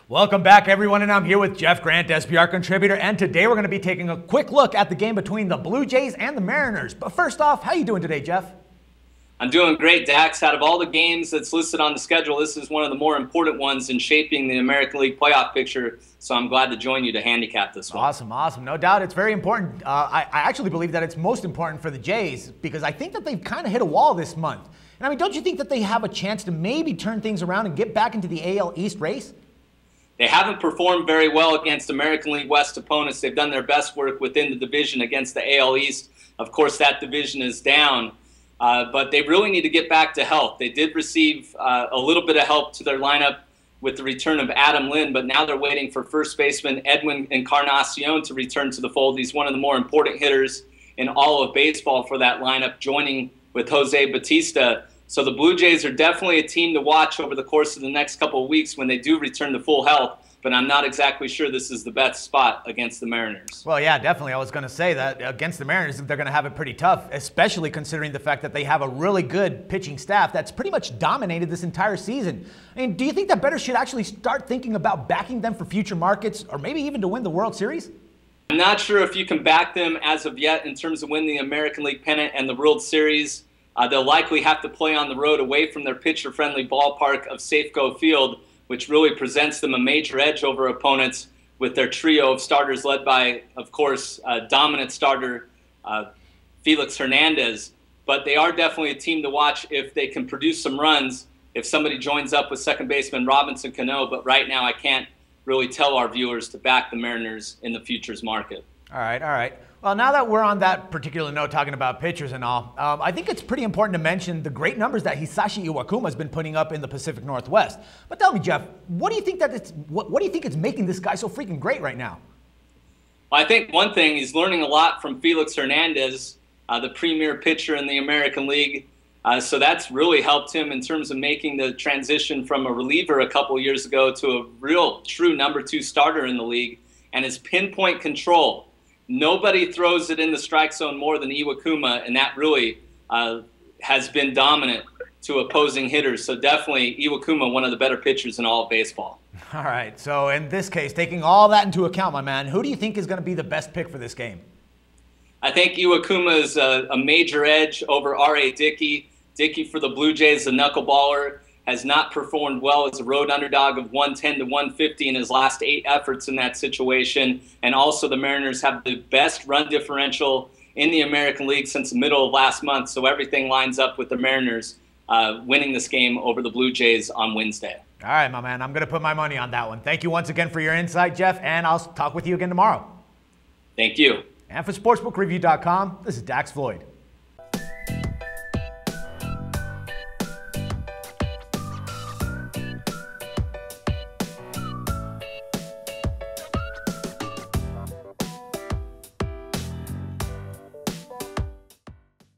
Welcome back, everyone, and I'm here with Jeff Grant, SBR contributor, and today we're going to be taking a quick look at the game between the Blue Jays and the Mariners. But first off, how you doing today, Jeff? I'm doing great, Dax. Out of all the games that's listed on the schedule, this is one of the more important ones in shaping the American League playoff picture, so I'm glad to join you to handicap this one. Awesome. No doubt it's very important. I actually believe that it's most important for the Jays because I think that they've kind of hit a wall this month. And I mean, don't you think that they have a chance to maybe turn things around and get back into the AL East race? They haven't performed very well against American League West opponents. They've done their best work within the division against the AL East. Of course, that division is down, but they really need to get back to health. They did receive a little bit of help to their lineup with the return of Adam Lind, but now they're waiting for first baseman Edwin Encarnacion to return to the fold. He's one of the more important hitters in all of baseball for that lineup, joining with Jose Bautista. So the Blue Jays are definitely a team to watch over the course of the next couple of weeks when they do return to full health, but I'm not exactly sure this is the best spot against the Mariners. Well, yeah, definitely. I was going to say that against the Mariners, they're going to have it pretty tough, especially considering the fact that they have a really good pitching staff that's pretty much dominated this entire season. I mean, do you think that bettors should actually start thinking about backing them for future markets or maybe even to win the World Series? I'm not sure if you can back them as of yet in terms of winning the American League pennant and the World Series. They'll likely have to play on the road away from their pitcher-friendly ballpark of Safeco Field, which really presents them a major edge over opponents with their trio of starters led by, of course, dominant starter Felix Hernandez. But they are definitely a team to watch if they can produce some runs, if somebody joins up with second baseman Robinson Cano. But right now I can't really tell our viewers to back the Mariners in the futures market. All right. Well, now that we're on that particular note, talking about pitchers and all, I think it's pretty important to mention the great numbers that Hisashi Iwakuma has been putting up in the Pacific Northwest. But tell me, Jeff, what do you think it's making this guy so freaking great right now? Well, I think one thing, he's learning a lot from Felix Hernandez, the premier pitcher in the American League. So that's really helped him in terms of making the transition from a reliever a couple years ago to a real true number 2 starter in the league. And his pinpoint control. Nobody throws it in the strike zone more than Iwakuma, and that really has been dominant to opposing hitters. So definitely Iwakuma, one of the better pitchers in all of baseball. All right, so in this case, taking all that into account, my man, who do you think is going to be the best pick for this game? I think Iwakuma is a major edge over R.A. Dickey. Dickey for the Blue Jays, the knuckleballer, has not performed well as a road underdog of 110 to 150 in his last 8 efforts in that situation. And also the Mariners have the best run differential in the American League since the middle of last month. So everything lines up with the Mariners winning this game over the Blue Jays on Wednesday. All right, my man. I'm going to put my money on that one. Thank you once again for your insight, Jeff, and I'll talk with you again tomorrow. Thank you. And for SportsbookReview.com, this is Dax Floyd.